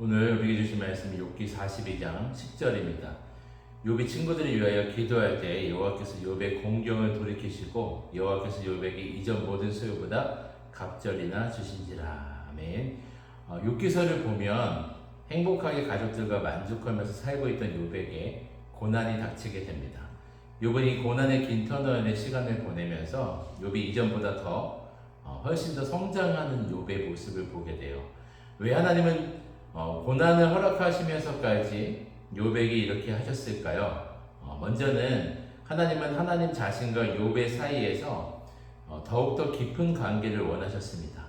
오늘 우리에게 주신 말씀이 욥기 42장 10절입니다. 욥이 친구들을 위하여 기도할 때 여호와께서 욥의 공경을 돌이키시고 여호와께서 욥에게 이전 모든 소유보다 갑절이나 주신지라. 아멘. 욥기서를 보면 행복하게 가족들과 만족하면서 살고 있던 욥에게 고난이 닥치게 됩니다. 욥은 이 고난의 긴 터널의 시간을 보내면서 욥이 이전보다 훨씬 더 성장하는 욥의 모습을 보게 돼요. 왜 하나님은 고난을 허락하시면서까지 욥에게 이렇게 하셨을까요? 먼저는 하나님은 하나님 자신과 욥의 사이에서 더욱더 깊은 관계를 원하셨습니다.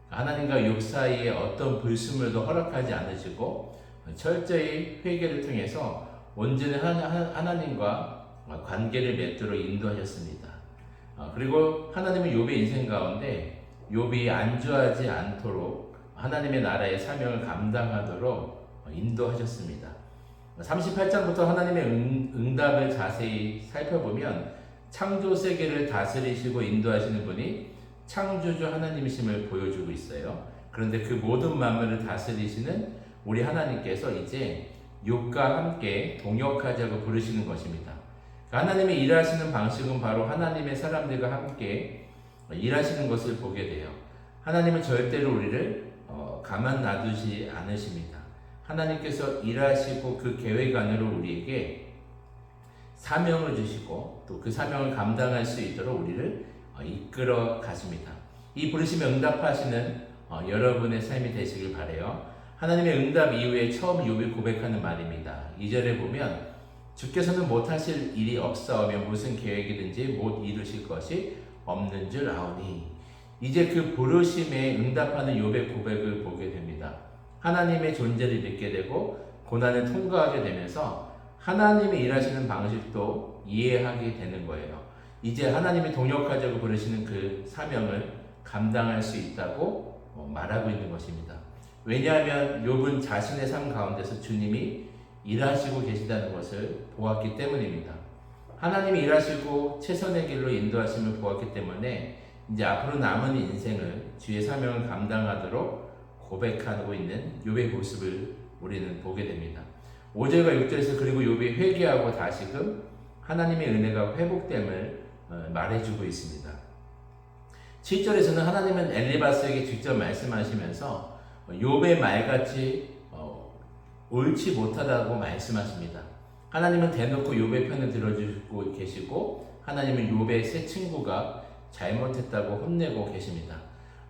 하나님과 욥 사이에 어떤 불순물도 허락하지 않으시고 철저히 회개를 통해서 온전히 하나님과 관계를 맺도록 인도하셨습니다. 그리고 하나님은 욥의 인생 가운데 욥이 안주하지 않도록 하나님의 나라의 사명을 감당하도록 인도하셨습니다. 38장부터 하나님의 응답을 자세히 살펴보면 창조 세계를 다스리시고 인도하시는 분이 창조주 하나님이심을 보여주고 있어요. 그런데 그 모든 만물을 다스리시는 우리 하나님께서 이제 욥과 함께 동역하자고 부르시는 것입니다. 하나님의 일하시는 방식은 바로 하나님의 사람들과 함께 일하시는 것을 보게 돼요. 하나님은 절대로 우리를 가만 놔두지 않으십니다. 하나님께서 일하시고 그 계획 안으로 우리에게 사명을 주시고 또 그 사명을 감당할 수 있도록 우리를 이끌어 가십니다. 이 부르심에 응답하시는 여러분의 삶이 되시길 바라요. 하나님의 응답 이후에 처음 욥이 고백하는 말입니다. 2절에 보면 주께서는 못하실 일이 없사오며 무슨 계획이든지 못 이루실 것이 없는 줄 아오니. 이제 그 부르심에 응답하는 욥의 고백을 보게 됩니다. 하나님의 존재를 믿게 되고 고난을 통과하게 되면서 하나님이 일하시는 방식도 이해하게 되는 거예요. 이제 하나님이 동역하자고 부르시는 그 사명을 감당할 수 있다고 말하고 있는 것입니다. 왜냐하면 욥은 자신의 삶 가운데서 주님이 일하시고 계시다는 것을 보았기 때문입니다. 하나님이 일하시고 최선의 길로 인도하심을 보았기 때문에 이제 앞으로 남은 인생을 주의 사명을 감당하도록 고백하고 있는 욥의 모습을 우리는 보게 됩니다. 5절과 6절에서 그리고 욥이 회개하고 다시금 하나님의 은혜가 회복됨을 말해주고 있습니다. 7절에서는 하나님은 엘리바스에게 직접 말씀하시면서 욥의 말같이 옳지 못하다고 말씀하십니다. 하나님은 대놓고 욥의 편을 들어주고 계시고 하나님은 욥의 새 친구가 잘못했다고 혼내고 계십니다.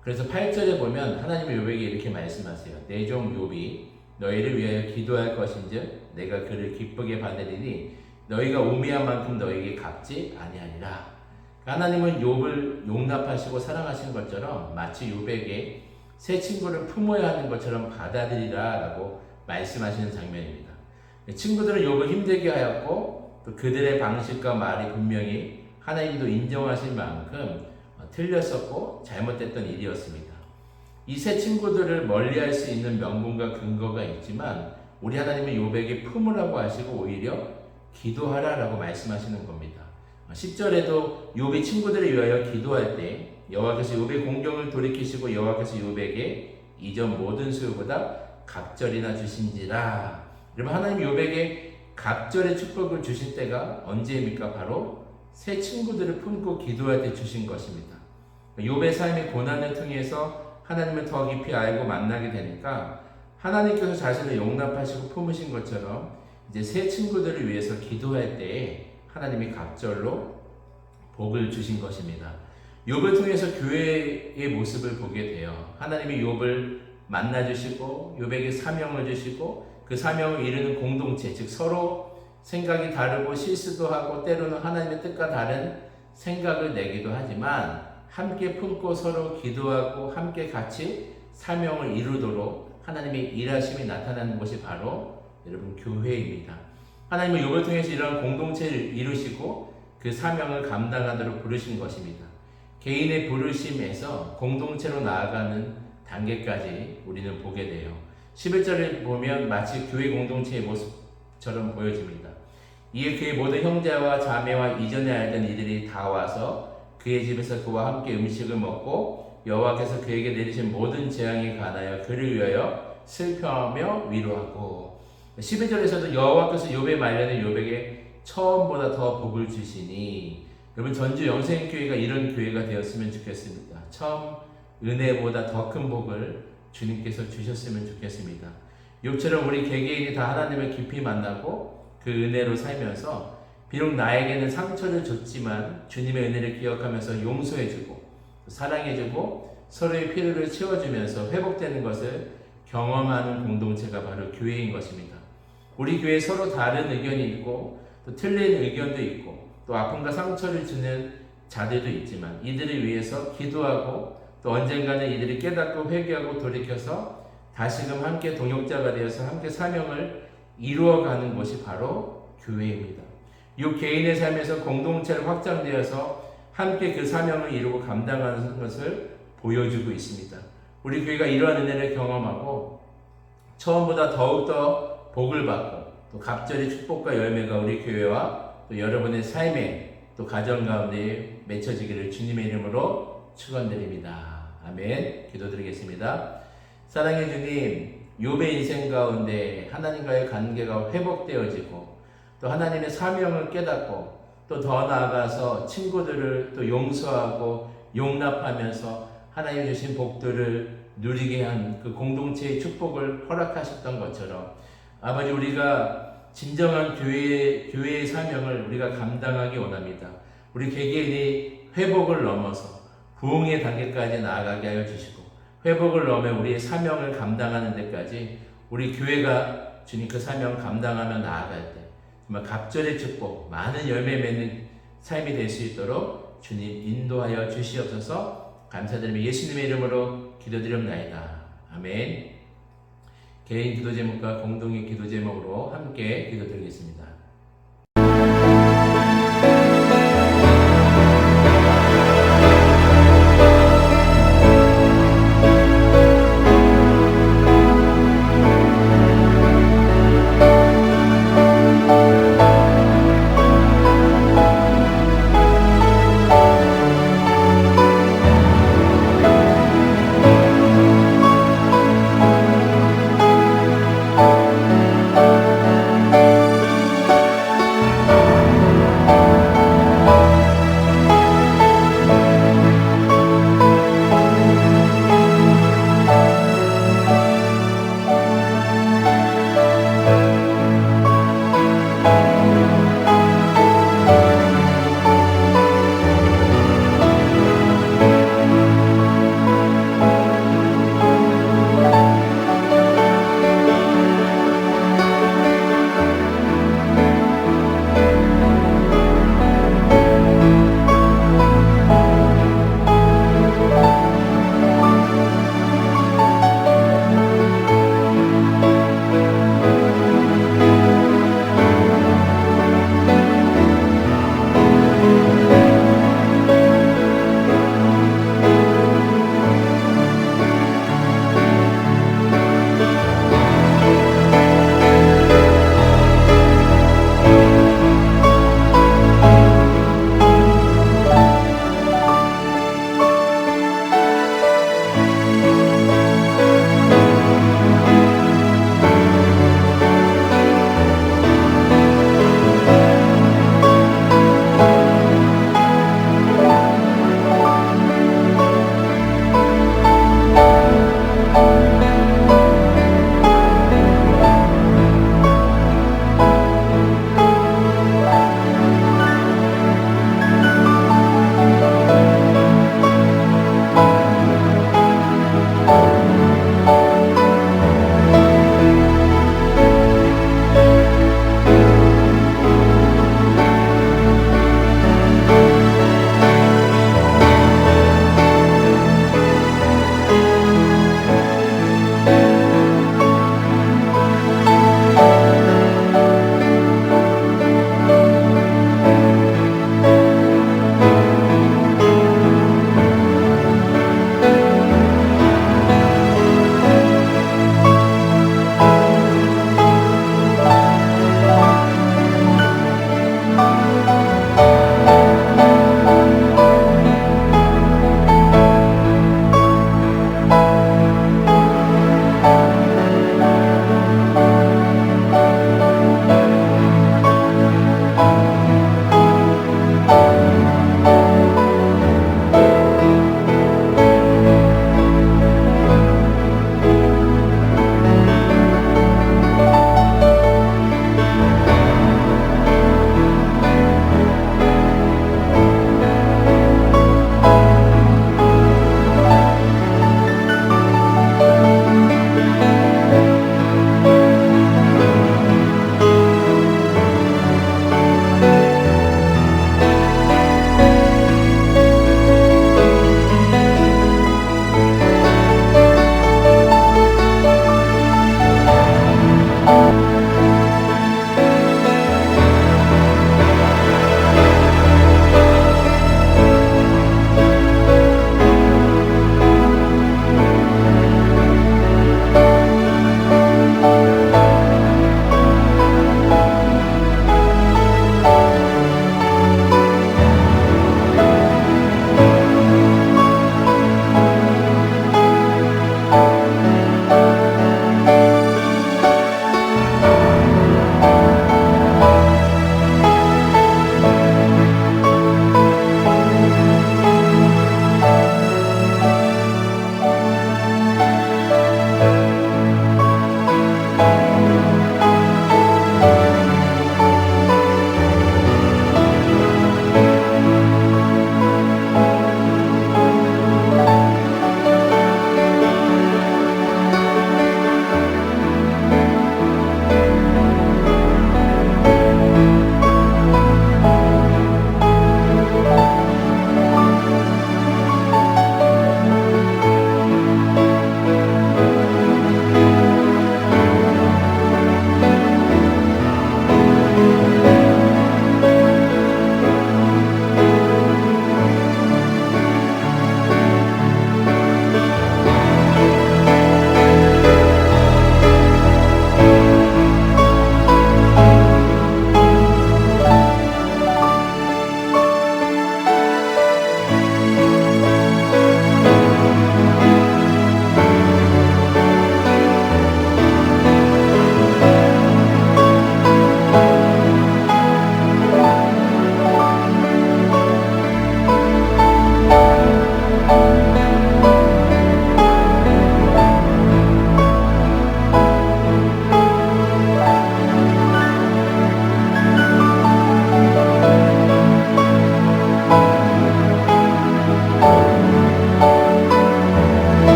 그래서 8절에 보면 하나님은 욥에게 이렇게 말씀하세요. 내 종 욥이 너희를 위하여 기도할 것인즉 내가 그를 기쁘게 받으리니 너희가 우매한 만큼 너희에게 갚지 아니하리라. 하나님은 욥을 용납하시고 사랑하신 것처럼 마치 욥에게 새 친구를 품어야 하는 것처럼 받아들이라 라고 말씀하시는 장면입니다. 친구들은 욥을 힘들게 하였고 또 그들의 방식과 말이 분명히 하나님도 인정하실 만큼 틀렸었고 잘못됐던 일이었습니다. 이 새 친구들을 멀리할 수 있는 명분과 근거가 있지만 우리 하나님은 욥에게 품으라고 하시고 오히려 기도하라라고 말씀하시는 겁니다. 10절에도 욥이 친구들을 위하여 기도할 때 여호와께서 욥의 공경을 돌이키시고 여호와께서 욥에게 이전 모든 소유보다 갑절이나 주신지라. 그러면 하나님 욥에게 갑절의 축복을 주실 때가 언제입니까? 바로 새 친구들을 품고 기도할 때 주신 것입니다. 욥의 삶의 고난을 통해서 하나님을 더 깊이 알고 만나게 되니까 하나님께서 자신을 용납하시고 품으신 것처럼 이제 새 친구들을 위해서 기도할 때에 하나님이 갑절로 복을 주신 것입니다. 욥을 통해서 교회의 모습을 보게 돼요. 하나님이 욥을 만나주시고 욥에게 사명을 주시고 그 사명을 이루는 공동체, 즉 서로 생각이 다르고 실수도 하고 때로는 하나님의 뜻과 다른 생각을 내기도 하지만 함께 품고 서로 기도하고 함께 같이 사명을 이루도록 하나님의 일하심이 나타나는 것이 바로 여러분 교회입니다. 하나님은 욥을 통해서 이러한 공동체를 이루시고 그 사명을 감당하도록 부르신 것입니다. 개인의 부르심에서 공동체로 나아가는 단계까지 우리는 보게 돼요. 11절을 보면 마치 교회 공동체의 모습처럼 보여집니다. 이에 그의 모든 형제와 자매와 이전에 알던 이들이 다 와서 그의 집에서 그와 함께 음식을 먹고 여호와께서 그에게 내리신 모든 재앙에 관하여 그를 위하여 슬퍼하며 위로하고 12절에서도 여호와께서 욥의 말년에 욥에게 처음보다 더 복을 주시니 여러분 전주 영생교회가 이런 교회가 되었으면 좋겠습니다. 처음 은혜보다 더 큰 복을 주님께서 주셨으면 좋겠습니다. 욥처럼 우리 개개인이 다 하나님을 깊이 만나고 그 은혜로 살면서 비록 나에게는 상처를 줬지만 주님의 은혜를 기억하면서 용서해주고 사랑해주고 서로의 필요를 채워주면서 회복되는 것을 경험하는 공동체가 바로 교회인 것입니다. 우리 교회에 서로 다른 의견이 있고 또 틀린 의견도 있고 또 아픔과 상처를 주는 자들도 있지만 이들을 위해서 기도하고 또 언젠가는 이들이 깨닫고 회개하고 돌이켜서 다시금 함께 동역자가 되어서 함께 사명을 이루어가는 것이 바로 교회입니다. 이 개인의 삶에서 공동체를 확장되어서 함께 그 사명을 이루고 감당하는 것을 보여주고 있습니다. 우리 교회가 이러한 은혜를 경험하고 처음보다 더욱더 복을 받고 또 갑절의 축복과 열매가 우리 교회와 또 여러분의 삶에 또 가정 가운데 맺혀지기를 주님의 이름으로 축원드립니다. 아멘. 기도드리겠습니다. 사랑해 주님, 욥의 인생 가운데 하나님과의 관계가 회복되어지고 또 하나님의 사명을 깨닫고 또 더 나아가서 친구들을 또 용서하고 용납하면서 하나님 주신 복들을 누리게 한 그 공동체의 축복을 허락하셨던 것처럼 아버지 우리가 진정한 교회의 사명을 우리가 감당하기 원합니다. 우리 개개인이 회복을 넘어서 부흥의 단계까지 나아가게 하여 주시고 회복을 넘어 우리의 사명을 감당하는 데까지 우리 교회가 주님 그 사명 감당하며 나아갈 때 정말 갑절의 축복 많은 열매 맺는 삶이 될 수 있도록 주님 인도하여 주시옵소서. 감사드리며 예수님의 이름으로 기도드립나이다. 아멘. 개인 기도 제목과 공동의 기도 제목으로 함께 기도드리겠습니다.